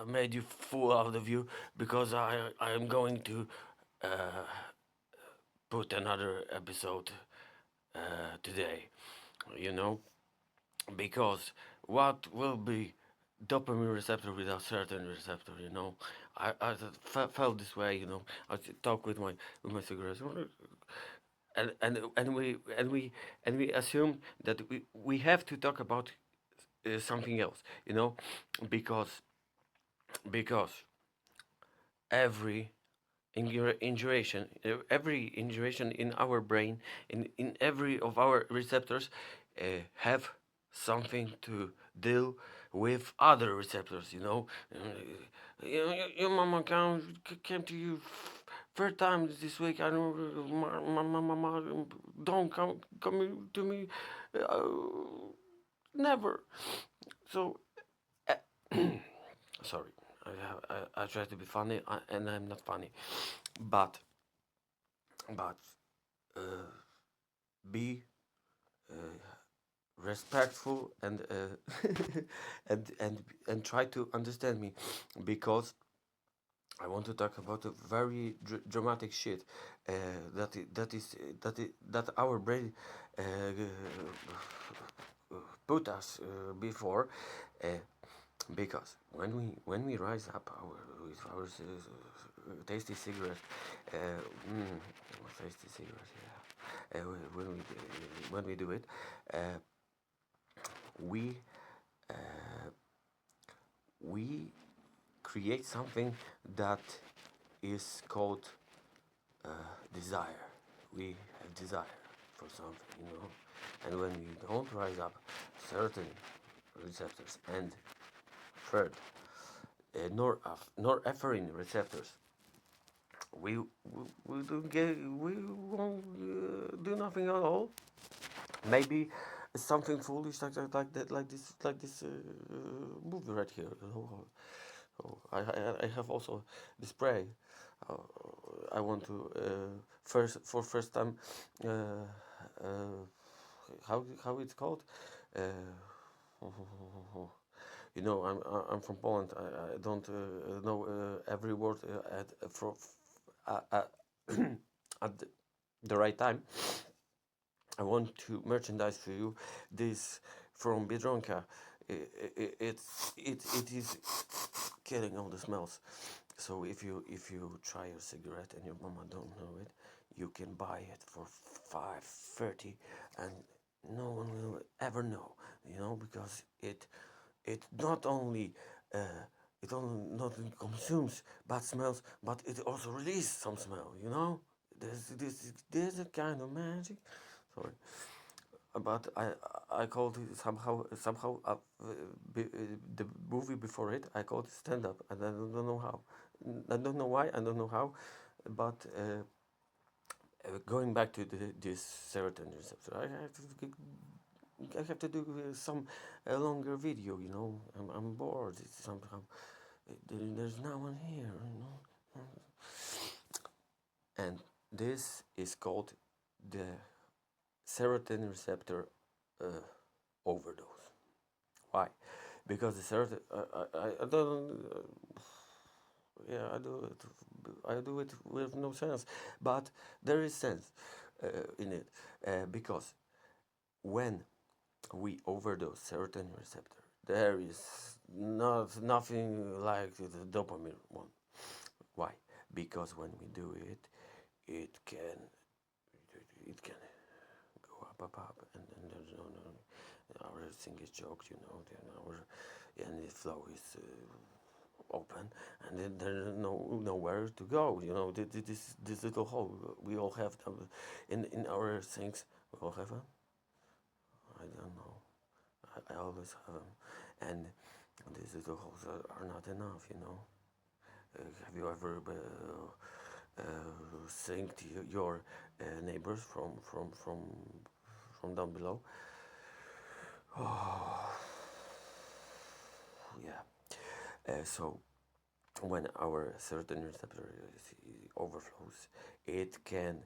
made you fool out of you because I am going to uh, put another episode today. You know, because what will be dopamine receptor without certain receptor? You know, I felt this way. You know, I talk with my cigarettes, and we assume that we have to talk about something else. You know, because because every every injuration in our brain, in every of our receptors, have something to deal with other receptors. You know, your mama came to you third time this week. I know my mama don't come to me, uh, never. So sorry. I try to be funny, and I'm not funny, but but uh, be uh, respectful and try to understand me, because I want to talk about a very dramatic shit that our brain uh, put us before, uh, because when we rise up with our tasty cigarette, tasty cigarette, yeah, when we do it, uh, we uh, we create something that is called uh, desire. We have desire for something, you know, and when we don't rise up certain receptors, and third, norepinephrine receptors, we don't get, we won't do nothing at all. Maybe something foolish like that, like this movie right here. Oh, I have also the spray. Uh, I want to first time. How it's called? Uh, you know, I'm from Poland. I don't know every word at the right time. I want to merchandise for you this from Biedronka. It is killing all the smells. So if you try a cigarette and your mama don't know it, you can buy it for 5.30, and no one will ever know. You know, because it not only not only consumes bad smells, but it also releases some smell. You know, there's a kind of magic. Sorry, but I called it somehow the movie before it. I called it stand up, and I don't know how. I don't know why. I don't know how, but going back to this serotonin receptor, I have to do some longer video. You know, I'm bored. It's somehow there's no one here. You know, and this is called the serotonin receptor uh, overdose. Why? Because the serotonin, I don't, yeah, I do it with no sense, but there is sense in it, because when we overdose serotonin receptor, there is nothing like the dopamine one. Why? Because when we do it, it can it can go up, and there's no, everything is joked, you know, then and the flow is open, and then there's nowhere to go, you know. This little hole we all have in our things. We all have them. I don't know. I always have them, and these little holes are not enough, you know. Have you ever synced your neighbors from down below? Oh, yeah. So when our serotonin receptor overflows, it can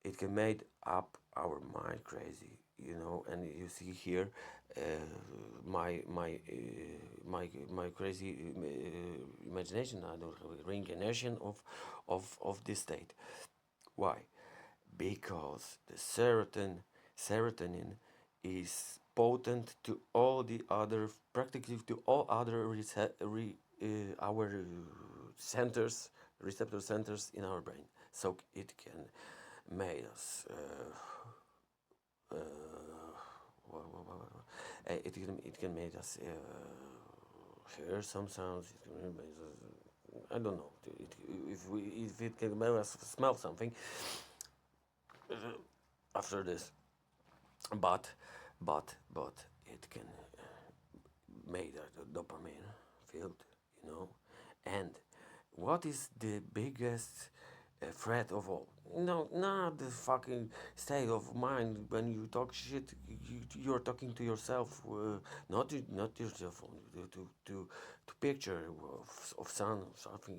it can make up our mind crazy. and you see here uh, my crazy imagination. I don't have a reincarnation of this state. Why? Because the serotonin is potent to all the other, practically to all other our centers, receptor centers in our brain. So it can make us it can make us hear some sounds. It can make us, I don't know, if it can make us smell something after this, but but it can make the dopamine filled, and what is the biggest threat of all? No, not the fucking state of mind when you talk shit. You're talking to yourself, not yourself, to picture of sun or something.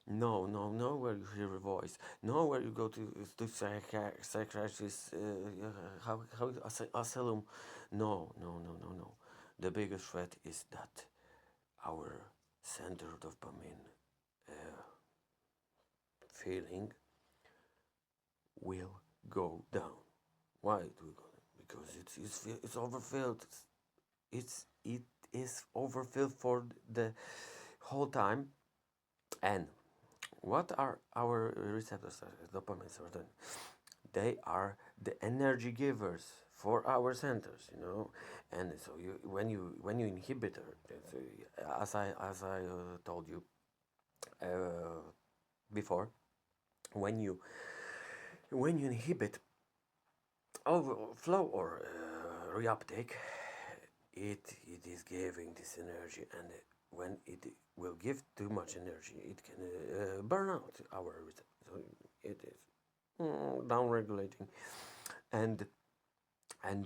No, no, no. Where you hear a voice, no, where you go to psychiatrist, how asylum. No, no, no, no, no. The biggest threat is that our center of dopamine feeling will go down. Why it will go down? Because it's overfilled. It is overfilled for the whole time. And what are our receptors? Dopamine, serotonin. They are the energy givers for our centers, And so when you inhibit as I told you before, when you inhibit overflow or reuptake, it is giving this energy, and when it will give too much energy, it can burn out our receptors. So it is down regulating, and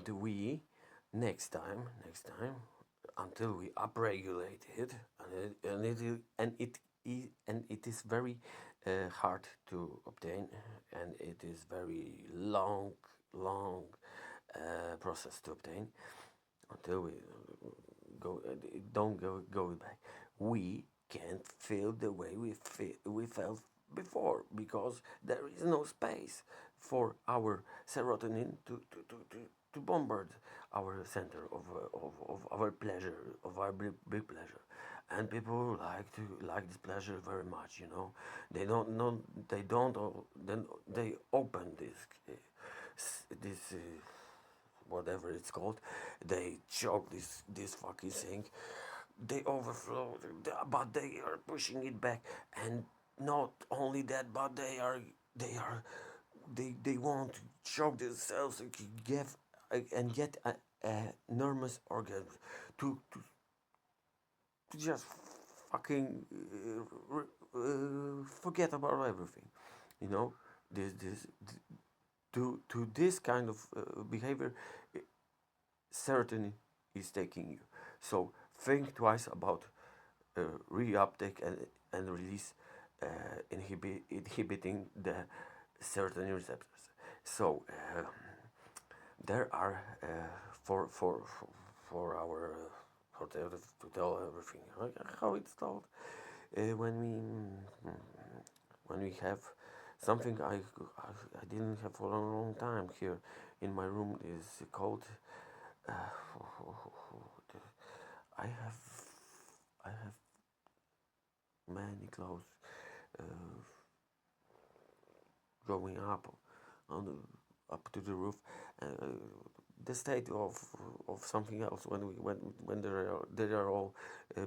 we next time until we upregulate it, and it is very hard to obtain, and it is very long process to obtain until we don't go back. We can't feel the way we felt before, because there is no space for our serotonin to bombard our center of our pleasure, of our big pleasure. And people like this pleasure very much. They don't know, then they open this whatever it's called. They choke this fucking thing. They overflow, but they are pushing it back. And not only that, but they want to choke themselves and get a enormous orgasm to just fucking forget about everything. This to this kind of behavior, serotonin is taking you. So think twice about reuptake and release, inhibiting the serotonin receptors. So there are for our to tell everything how it's told, when we have something I didn't have for a long time here in my room is called uh, I have many clothes uh, going on up to the roof. Uh, the state of something else when they are all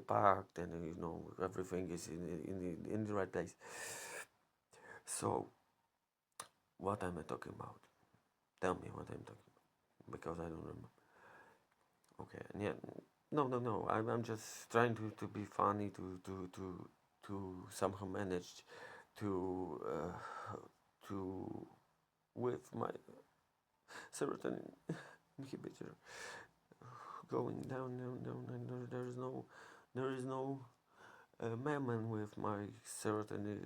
packed, and everything is in the right place. So what am I talking about? Tell me what I'm talking about, because I don't remember. Okay, and yeah, no. I'm just trying to be funny, to somehow manage to with my serotonin inhibitor going down, and there is no mammon with my serotonin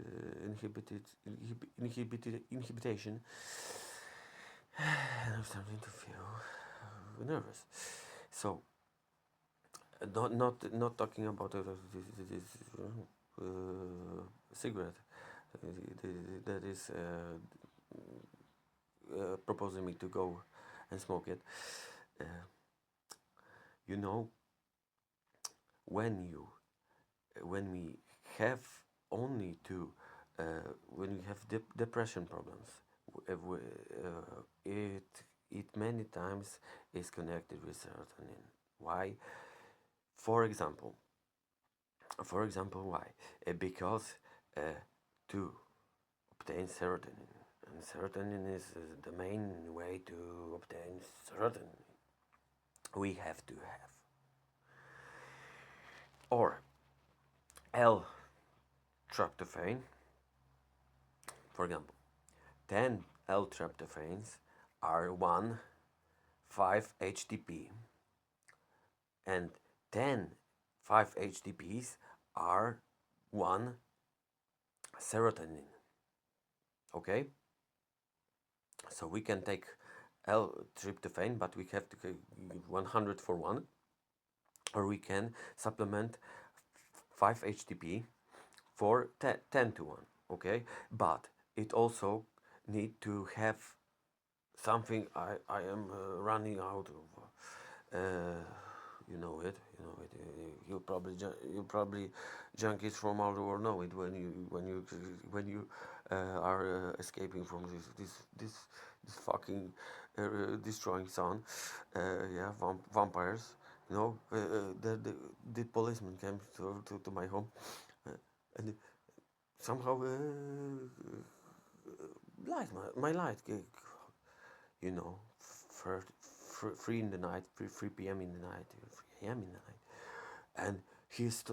inhibitation, And I'm starting to feel nervous. So, not talking about this cigarette that is proposing me to go and smoke it. Uh, you know, when you when we have only to when we have depression problems, it many times is connected with serotonin. Why? For example, why? Because to obtain serotonin, and serotonin is the main way to obtain serotonin. We have to have or L-tryptophan, for example, 10 L-tryptophans are 1 5-HTP, and 10 5-HTPs are 1 serotonin. Okay? So we can take L-tryptophan, but we have to give 100 for 1, or we can supplement 5-HTP for 10 to 1. Okay? But it also need to have something. I am running out of you probably junkies from all over know it when you are escaping from this fucking destroying sun. Yeah, vampires. The policeman came to my home, and somehow light my light, you know, for 3 in the night, 3 p.m. in the night, 3 a.m. in the night, and he's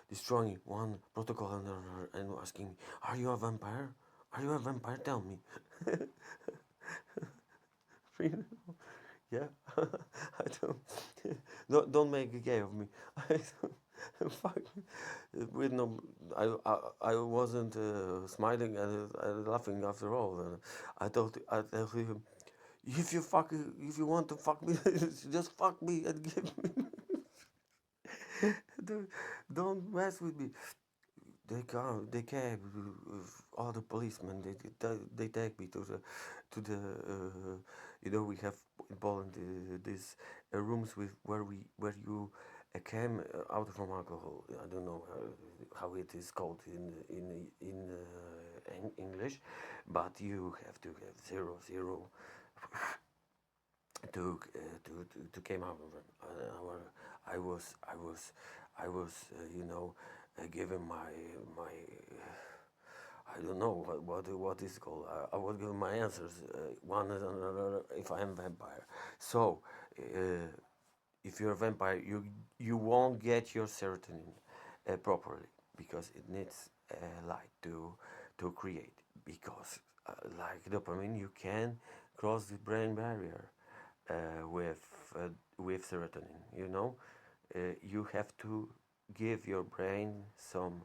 destroying one protocol and another, and asking me, "Are you a vampire? Are you a vampire? Tell me." Yeah, I don't make a gay of me. Fuck. With no, I wasn't smiling and laughing after all. I told him, if you want to fuck me, just fuck me and give me. Dude, don't mess with me. They came, all the policemen. They take me to the we have in Poland these rooms where you came out from alcohol. I don't know how it is called in English, but you have to have 0 0 to came out of it. I was given my I don't know what is called. I was given my answers one and another if I am vampire. So uh, if you're a vampire, you won't get your serotonin properly because it needs light to create. Because like dopamine, you can cross the brain barrier uh, with uh, with serotonin. You have to give your brain some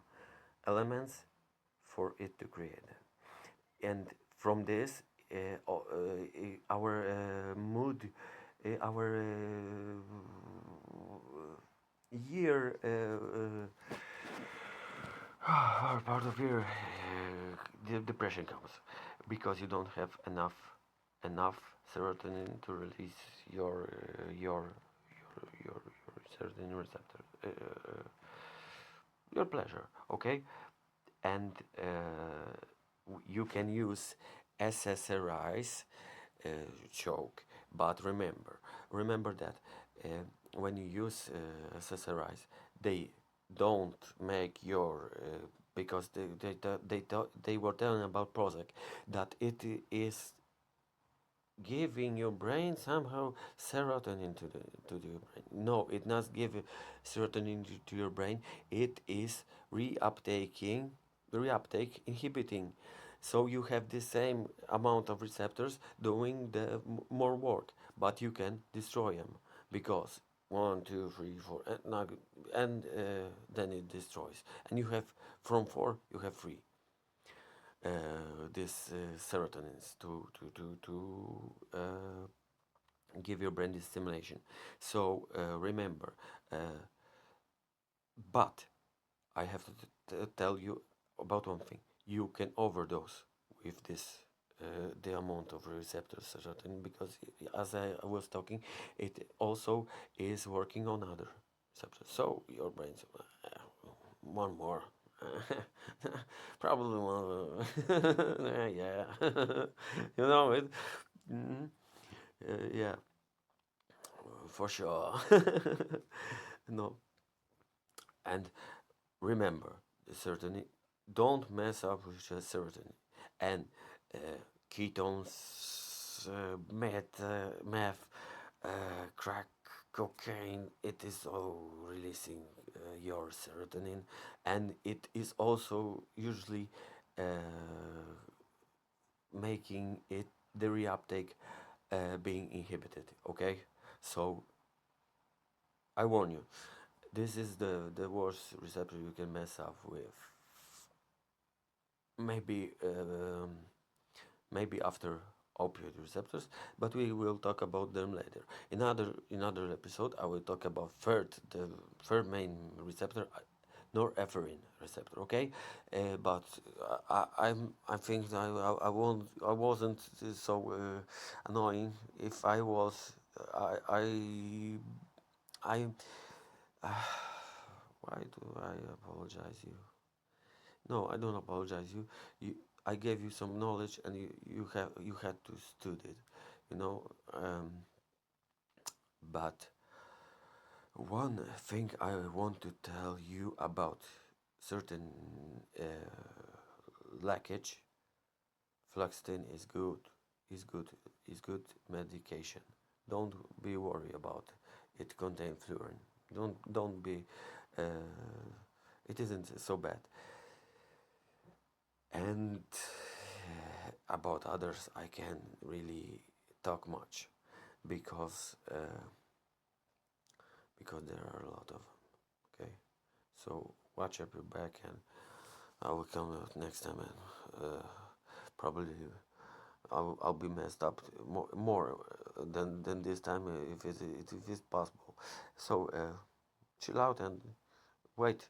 elements for it to create them, and from this, our mood, our year, our part of year, the depression comes because you don't have enough serotonin to release your serotonin receptor, your pleasure. Okay, and you can use SSRIs choke, but remember that uh, when you use SSRIs, they don't make your because they were telling about Prozac that it is giving your brain somehow serotonin to your brain. No, it not give serotonin to your brain. It is reuptake inhibiting. So you have the same amount of receptors doing the more work, but you can destroy them because 1, 2, 3, 4, and then it destroys. And you have from 4, you have 3. this serotonins to give your brain this stimulation. So remember, uh, but I have to tell you about one thing. You can overdose with this the amount of receptors serotonin, because as I was talking, it also is working on other receptors. So your brain's one more. Probably one. Yeah. You know it. Mm, yeah, for sure. No, and remember, serotonin. Don't mess up with serotonin and uh, ketones, meth, crack, cocaine. It is all releasing your serotonin, and it is also usually uh, making it the reuptake being inhibited. Okay, so I warn you, this is the worst receptor you can mess up with. Maybe maybe after opioid receptors, but we will talk about them later. In other episode, I will talk about the third main receptor, norepinephrine receptor. Okay, but I think I wasn't so annoying. If I was, I why do I apologize you? No, I don't apologize. You, I gave you some knowledge, and you had to study it, you know. But one thing I want to tell you about certain lackage, fluoxetine is good, is good, is good medication. Don't be worried about it. It contains fluorine. Don't be. It isn't so bad. And about others, I can really talk much because because there are a lot of them. Okay, so watch up your back, and I will come out next time, and probably I'll be messed up more than this time, if it's possible. So chill out and wait.